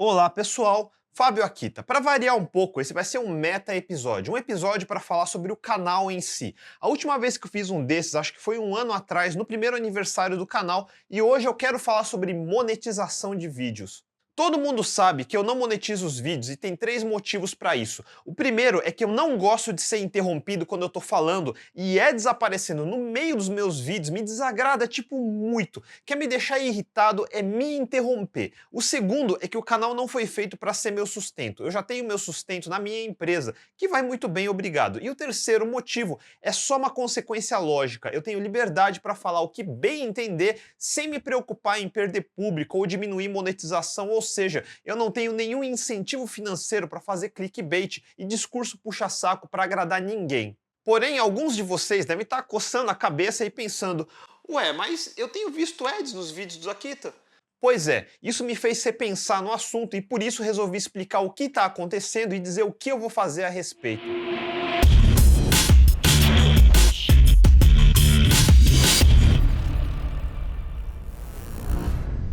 Olá, pessoal. Fábio Akita. Para variar um pouco, esse vai ser um meta episódio, um episódio para falar sobre o canal em si. A última vez que eu fiz um desses, acho que foi um ano atrás, no primeiro aniversário do canal, e hoje eu quero falar sobre monetização de vídeos. Todo mundo sabe que eu não monetizo os vídeos e tem três motivos para isso. O primeiro é que eu não gosto de ser interrompido quando eu tô falando e desaparecendo no meio dos meus vídeos me desagrada tipo muito. Quer me deixar irritado é me interromper. O segundo é que o canal não foi feito para ser meu sustento. Eu já tenho meu sustento na minha empresa, que vai muito bem, obrigado. E o terceiro motivo é só uma consequência lógica. Eu tenho liberdade para falar o que bem entender sem me preocupar em perder público ou diminuir monetização, ou seja, eu não tenho nenhum incentivo financeiro para fazer clickbait e discurso puxa-saco para agradar ninguém. Porém, alguns de vocês devem estar coçando a cabeça e pensando: ué, mas eu tenho visto ads nos vídeos do Akita. Pois é, isso me fez repensar no assunto e por isso resolvi explicar o que está acontecendo e dizer o que eu vou fazer a respeito.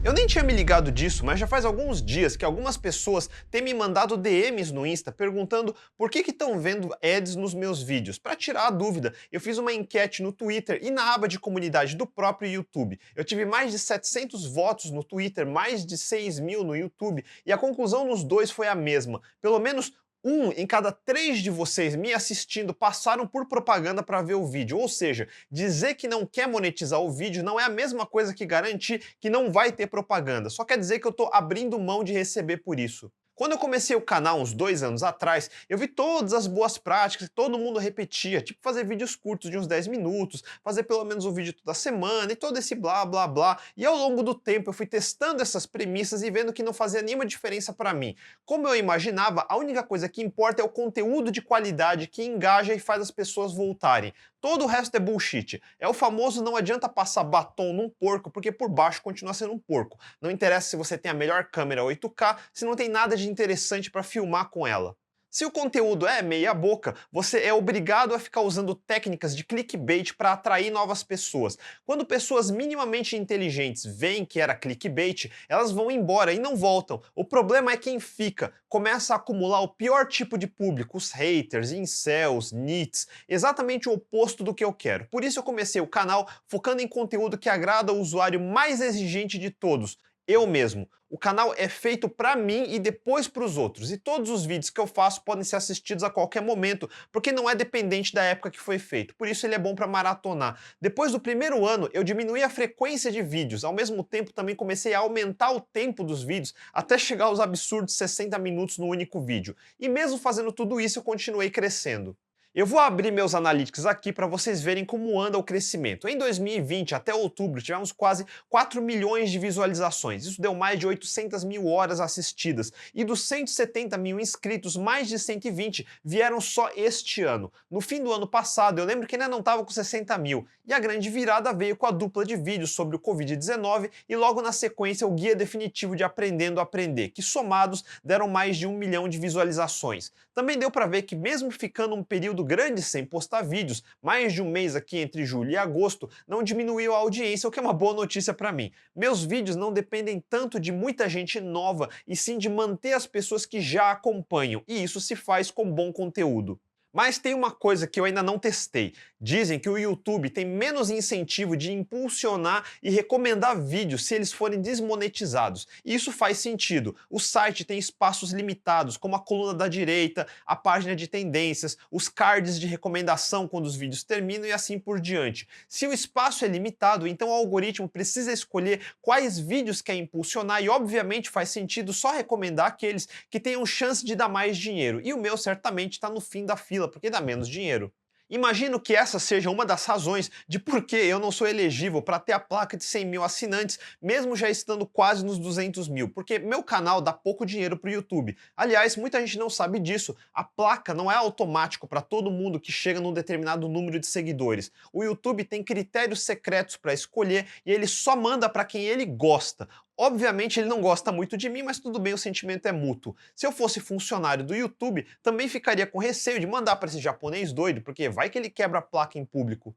Eu nem tinha me ligado disso, mas já faz alguns dias que algumas pessoas têm me mandado DMs no Insta perguntando por que estão vendo ads nos meus vídeos. Para tirar a dúvida, eu fiz uma enquete no Twitter e na aba de comunidade do próprio YouTube. Eu tive mais de 700 votos no Twitter, mais de 6.000 no YouTube, e a conclusão nos dois foi a mesma. Pelo menos um em cada três de vocês me assistindo passaram por propaganda para ver o vídeo. Ou seja, dizer que não quer monetizar o vídeo não é a mesma coisa que garantir que não vai ter propaganda. Só quer dizer que eu estou abrindo mão de receber por isso. Quando eu comecei o canal uns 2 anos atrás, eu vi todas as boas práticas que todo mundo repetia, tipo fazer vídeos curtos de uns 10 minutos, fazer pelo menos um vídeo toda semana e todo esse blá blá blá. E ao longo do tempo eu fui testando essas premissas e vendo que não fazia nenhuma diferença para mim. Como eu imaginava, a única coisa que importa é o conteúdo de qualidade que engaja e faz as pessoas voltarem. Todo o resto é bullshit. É o famoso não adianta passar batom num porco, porque por baixo continua sendo um porco. Não interessa se você tem a melhor câmera 8K, se não tem nada de interessante para filmar com ela. Se o conteúdo é meia boca, você é obrigado a ficar usando técnicas de clickbait para atrair novas pessoas. Quando pessoas minimamente inteligentes veem que era clickbait, elas vão embora e não voltam. O problema é quem fica, começa a acumular o pior tipo de público, os haters, incels, nits, exatamente o oposto do que eu quero. Por isso eu comecei o canal focando em conteúdo que agrada o usuário mais exigente de todos, eu mesmo. O canal é feito para mim e depois para os outros, e todos os vídeos que eu faço podem ser assistidos a qualquer momento, porque não é dependente da época que foi feito. Por isso ele é bom para maratonar. Depois do primeiro ano, eu diminuí a frequência de vídeos, ao mesmo tempo também comecei a aumentar o tempo dos vídeos, até chegar aos absurdos 60 minutos no único vídeo. E mesmo fazendo tudo isso, eu continuei crescendo. Eu vou abrir meus analytics aqui para vocês verem como anda o crescimento. Em 2020, até outubro, tivemos quase 4 milhões de visualizações. Isso deu mais de 800 mil horas assistidas. E dos 170 mil inscritos, mais de 120 vieram só este ano. No fim do ano passado, eu lembro que ainda não estava com 60 mil. E a grande virada veio com a dupla de vídeos sobre o Covid-19 e logo na sequência o Guia Definitivo de Aprendendo a Aprender, que somados deram mais de 1 milhão de visualizações. Também deu para ver que mesmo ficando um período grande sem postar vídeos, mais de um mês aqui entre julho e agosto, não diminuiu a audiência, o que é uma boa notícia para mim. Meus vídeos não dependem tanto de muita gente nova, e sim de manter as pessoas que já acompanham, e isso se faz com bom conteúdo. Mas tem uma coisa que eu ainda não testei. Dizem que o YouTube tem menos incentivo de impulsionar e recomendar vídeos se eles forem desmonetizados. E isso faz sentido. O site tem espaços limitados, como a coluna da direita, a página de tendências, os cards de recomendação quando os vídeos terminam e assim por diante. Se o espaço é limitado, então o algoritmo precisa escolher quais vídeos quer impulsionar e obviamente faz sentido só recomendar aqueles que tenham chance de dar mais dinheiro. E o meu certamente está no fim da fila, porque dá menos dinheiro. Imagino que essa seja uma das razões de por que eu não sou elegível para ter a placa de 100 mil assinantes, mesmo já estando quase nos 200 mil, porque meu canal dá pouco dinheiro para o YouTube. Aliás, muita gente não sabe disso, a placa não é automático para todo mundo que chega num determinado número de seguidores. O YouTube tem critérios secretos para escolher e ele só manda para quem ele gosta. Obviamente ele não gosta muito de mim, mas tudo bem, o sentimento é mútuo. Se eu fosse funcionário do YouTube, também ficaria com receio de mandar para esse japonês doido, porque vai que ele quebra a placa em público.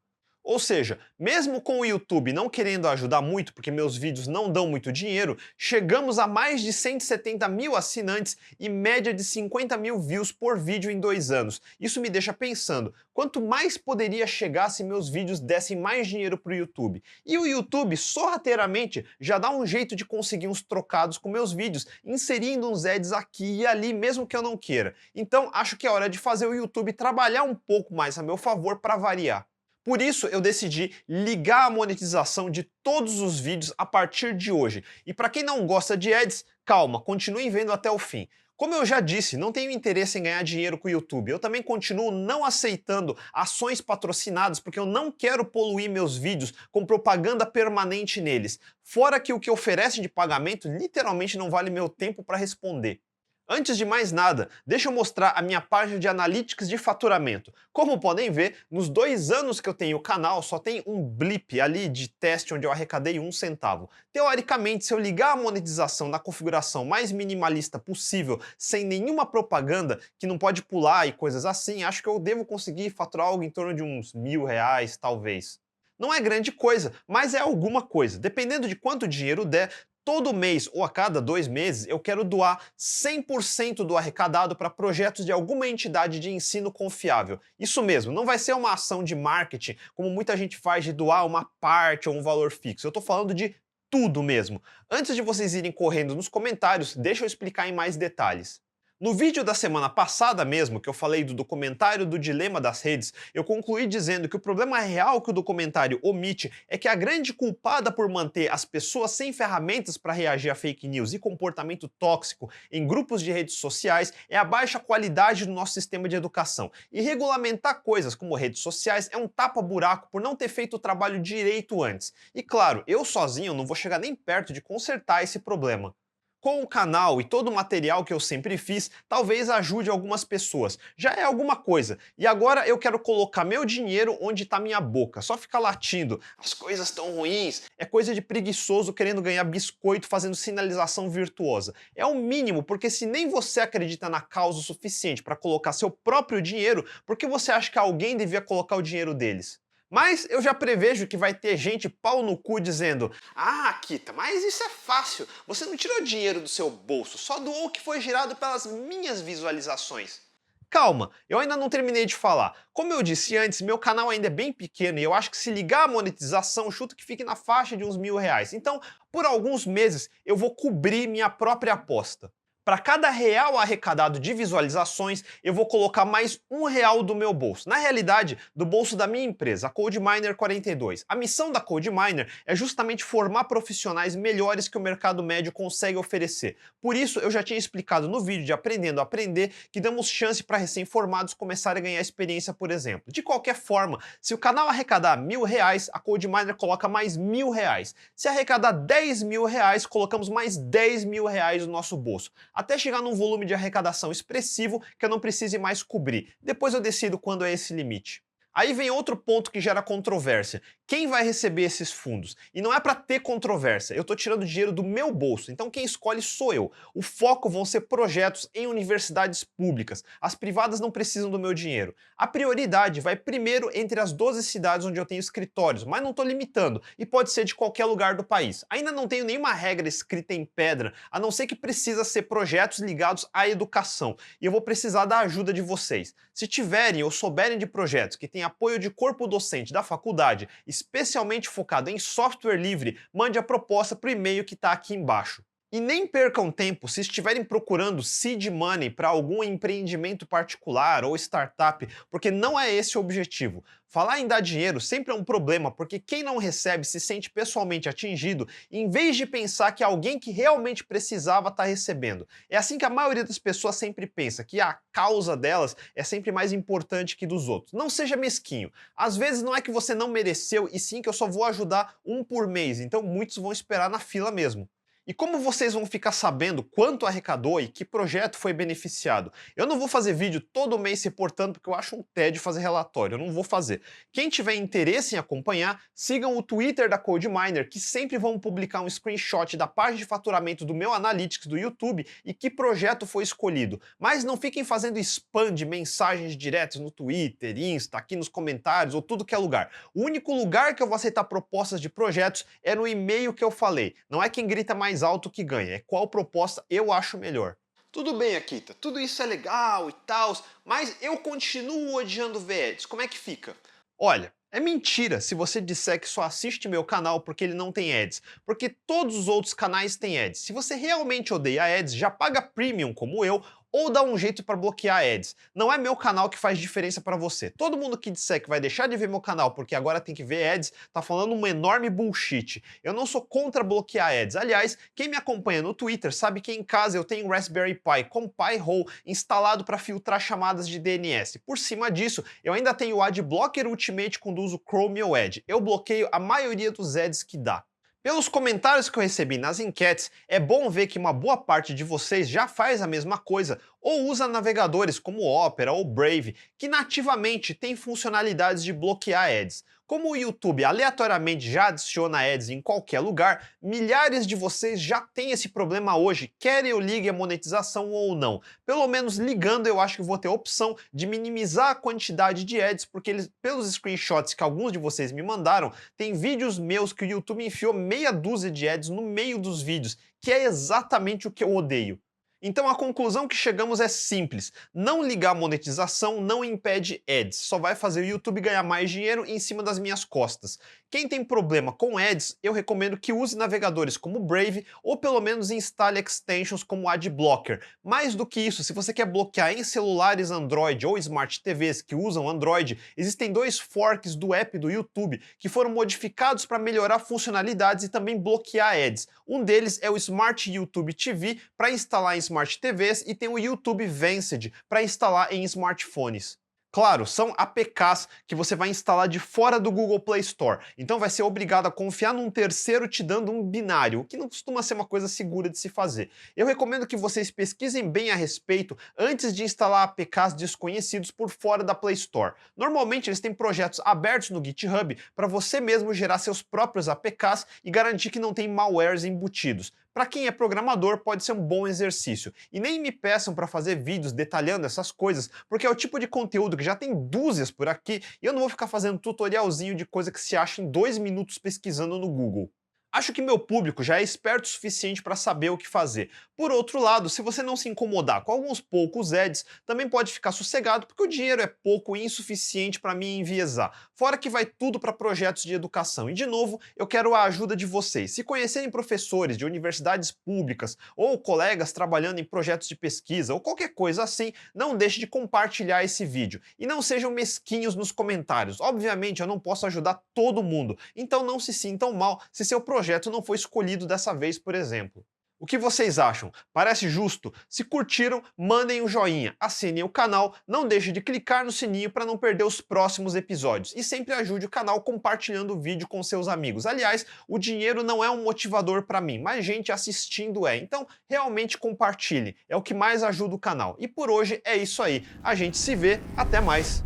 Ou seja, mesmo com o YouTube não querendo ajudar muito, porque meus vídeos não dão muito dinheiro, chegamos a mais de 170 mil assinantes e média de 50 mil views por vídeo em 2 anos. Isso me deixa pensando, quanto mais poderia chegar se meus vídeos dessem mais dinheiro para o YouTube? E o YouTube, sorrateiramente, já dá um jeito de conseguir uns trocados com meus vídeos, inserindo uns ads aqui e ali, mesmo que eu não queira. Então, acho que é hora de fazer o YouTube trabalhar um pouco mais a meu favor para variar. Por isso, eu decidi ligar a monetização de todos os vídeos a partir de hoje. E para quem não gosta de ads, calma, continuem vendo até o fim. Como eu já disse, não tenho interesse em ganhar dinheiro com o YouTube. Eu também continuo não aceitando ações patrocinadas porque eu não quero poluir meus vídeos com propaganda permanente neles. Fora que o que oferece de pagamento literalmente não vale meu tempo para responder. Antes de mais nada, deixa eu mostrar a minha página de Analytics de faturamento. Como podem ver, nos 2 anos que eu tenho o canal, só tem um blip ali de teste onde eu arrecadei 1 centavo. Teoricamente, se eu ligar a monetização na configuração mais minimalista possível, sem nenhuma propaganda, que não pode pular e coisas assim, acho que eu devo conseguir faturar algo em torno de uns R$ 1.000, talvez. Não é grande coisa, mas é alguma coisa. Dependendo de quanto dinheiro der, todo mês ou a cada 2 meses eu quero doar 100% do arrecadado para projetos de alguma entidade de ensino confiável. Isso mesmo, não vai ser uma ação de marketing como muita gente faz de doar uma parte ou um valor fixo. Eu estou falando de tudo mesmo. Antes de vocês irem correndo nos comentários, deixa eu explicar em mais detalhes. No vídeo da semana passada mesmo, que eu falei do documentário do Dilema das Redes, eu concluí dizendo que o problema real que o documentário omite é que a grande culpada por manter as pessoas sem ferramentas para reagir a fake news e comportamento tóxico em grupos de redes sociais é a baixa qualidade do nosso sistema de educação. E regulamentar coisas como redes sociais é um tapa-buraco por não ter feito o trabalho direito antes. E claro, eu sozinho não vou chegar nem perto de consertar esse problema. Com o canal e todo o material que eu sempre fiz, talvez ajude algumas pessoas. Já é alguma coisa. E agora eu quero colocar meu dinheiro onde está minha boca. Só ficar latindo, as coisas estão ruins, é coisa de preguiçoso querendo ganhar biscoito fazendo sinalização virtuosa. É o mínimo, porque se nem você acredita na causa o suficiente para colocar seu próprio dinheiro, por que você acha que alguém devia colocar o dinheiro deles? Mas eu já prevejo que vai ter gente pau no cu dizendo: "Ah, Kita, mas isso é fácil. Você não tirou dinheiro do seu bolso, só doou o que foi gerado pelas minhas visualizações." Calma, eu ainda não terminei de falar. Como eu disse antes, meu canal ainda é bem pequeno e eu acho que se ligar a monetização, chuto que fique na faixa de uns R$ 1.000. Então, por alguns meses, eu vou cobrir minha própria aposta. Para cada real arrecadado de visualizações, eu vou colocar mais R$ 1 do meu bolso. Na realidade, do bolso da minha empresa, a CodeMiner 42. A missão da CodeMiner é justamente formar profissionais melhores que o mercado médio consegue oferecer. Por isso, eu já tinha explicado no vídeo de Aprendendo a Aprender que damos chance para recém-formados começarem a ganhar experiência, por exemplo. De qualquer forma, se o canal arrecadar R$ 1.000, a CodeMiner coloca mais R$ 1.000. Se arrecadar R$ 10.000, colocamos mais R$ 10.000 no nosso bolso, até chegar num volume de arrecadação expressivo que eu não precise mais cobrir. Depois eu decido quando é esse limite. Aí vem outro ponto que gera controvérsia. Quem vai receber esses fundos? E não é para ter controvérsia, eu estou tirando dinheiro do meu bolso, então quem escolhe sou eu. O foco vão ser projetos em universidades públicas. As privadas não precisam do meu dinheiro. A prioridade vai primeiro entre as 12 cidades onde eu tenho escritórios, mas não estou limitando, e pode ser de qualquer lugar do país. Ainda não tenho nenhuma regra escrita em pedra, a não ser que precisa ser projetos ligados à educação, e eu vou precisar da ajuda de vocês. Se tiverem ou souberem de projetos que têm apoio de corpo docente da faculdade, especialmente focado em software livre, mande a proposta para o e-mail que está aqui embaixo. E nem percam tempo se estiverem procurando seed money para algum empreendimento particular ou startup, porque não é esse o objetivo. Falar em dar dinheiro sempre é um problema, porque quem não recebe se sente pessoalmente atingido, em vez de pensar que alguém que realmente precisava está recebendo. É assim que a maioria das pessoas sempre pensa, que a causa delas é sempre mais importante que dos outros. Não seja mesquinho. Às vezes não é que você não mereceu, e sim que eu só vou ajudar um por mês, então muitos vão esperar na fila mesmo. E como vocês vão ficar sabendo quanto arrecadou e que projeto foi beneficiado? Eu não vou fazer vídeo todo mês reportando porque eu acho um tédio fazer relatório, eu não vou fazer. Quem tiver interesse em acompanhar, sigam o Twitter da CodeMiner, que sempre vão publicar um screenshot da página de faturamento do meu Analytics do YouTube e que projeto foi escolhido. Mas não fiquem fazendo spam de mensagens diretas no Twitter, Insta, aqui nos comentários ou tudo que é lugar. O único lugar que eu vou aceitar propostas de projetos é no e-mail que eu falei. Não é quem grita mais alto que ganha, é qual proposta eu acho melhor. Tudo bem, Akita, tudo isso é legal e tal, mas eu continuo odiando VEDs. Como é que fica? Olha, é mentira se você disser que só assiste meu canal porque ele não tem ads, porque todos os outros canais têm ads. Se você realmente odeia ads, já paga premium como eu, ou dá um jeito para bloquear ads. Não é meu canal que faz diferença para você. Todo mundo que disser que vai deixar de ver meu canal porque agora tem que ver ads, tá falando um enorme bullshit. Eu não sou contra bloquear ads. Aliás, quem me acompanha no Twitter sabe que em casa eu tenho Raspberry Pi com Pi-hole instalado para filtrar chamadas de DNS. Por cima disso, eu ainda tenho o Adblocker Ultimate quando uso Chrome ou Edge. Eu bloqueio a maioria dos ads que dá. Pelos comentários que eu recebi nas enquetes, é bom ver que uma boa parte de vocês já faz a mesma coisa ou usa navegadores como Opera ou Brave, que nativamente têm funcionalidades de bloquear ads. Como o YouTube aleatoriamente já adiciona ads em qualquer lugar, milhares de vocês já têm esse problema hoje, quer eu ligue a monetização ou não. Pelo menos ligando eu acho que vou ter a opção de minimizar a quantidade de ads, porque pelos screenshots que alguns de vocês me mandaram, tem vídeos meus que o YouTube enfiou meia dúzia de ads no meio dos vídeos, que é exatamente o que eu odeio. Então a conclusão que chegamos é simples, não ligar a monetização não impede ads, só vai fazer o YouTube ganhar mais dinheiro em cima das minhas costas. Quem tem problema com ads, eu recomendo que use navegadores como Brave ou pelo menos instale extensions como Adblocker. Mais do que isso, se você quer bloquear em celulares Android ou Smart TVs que usam Android, existem dois forks do app do YouTube que foram modificados para melhorar funcionalidades e também bloquear ads. Um deles é o Smart YouTube TV para instalar em Smart TVs e tem o YouTube Vanced para instalar em smartphones. Claro, são APKs que você vai instalar de fora do Google Play Store, então vai ser obrigado a confiar num terceiro te dando um binário, o que não costuma ser uma coisa segura de se fazer. Eu recomendo que vocês pesquisem bem a respeito antes de instalar APKs desconhecidos por fora da Play Store. Normalmente eles têm projetos abertos no GitHub para você mesmo gerar seus próprios APKs e garantir que não tem malwares embutidos. Para quem é programador, pode ser um bom exercício. E nem me peçam para fazer vídeos detalhando essas coisas, porque é o tipo de conteúdo que já tem dúzias por aqui e eu não vou ficar fazendo tutorialzinho de coisa que se acha em 2 minutos pesquisando no Google. Acho que meu público já é esperto o suficiente para saber o que fazer. Por outro lado, se você não se incomodar com alguns poucos ads, também pode ficar sossegado porque o dinheiro é pouco e insuficiente para me enviesar. Fora que vai tudo para projetos de educação. E de novo, eu quero a ajuda de vocês. Se conhecerem professores de universidades públicas ou colegas trabalhando em projetos de pesquisa ou qualquer coisa assim, não deixe de compartilhar esse vídeo. E não sejam mesquinhos nos comentários. Obviamente, eu não posso ajudar todo mundo, então não se sintam mal se seu projeto não foi escolhido dessa vez, por exemplo. O que vocês acham? Parece justo? Se curtiram, mandem um joinha, assinem o canal, não deixe de clicar no sininho para não perder os próximos episódios e sempre ajude o canal compartilhando o vídeo com seus amigos. Aliás, o dinheiro não é um motivador para mim, mas gente assistindo é. Então, realmente compartilhe, é o que mais ajuda o canal. E por hoje é isso aí. A gente se vê, até mais!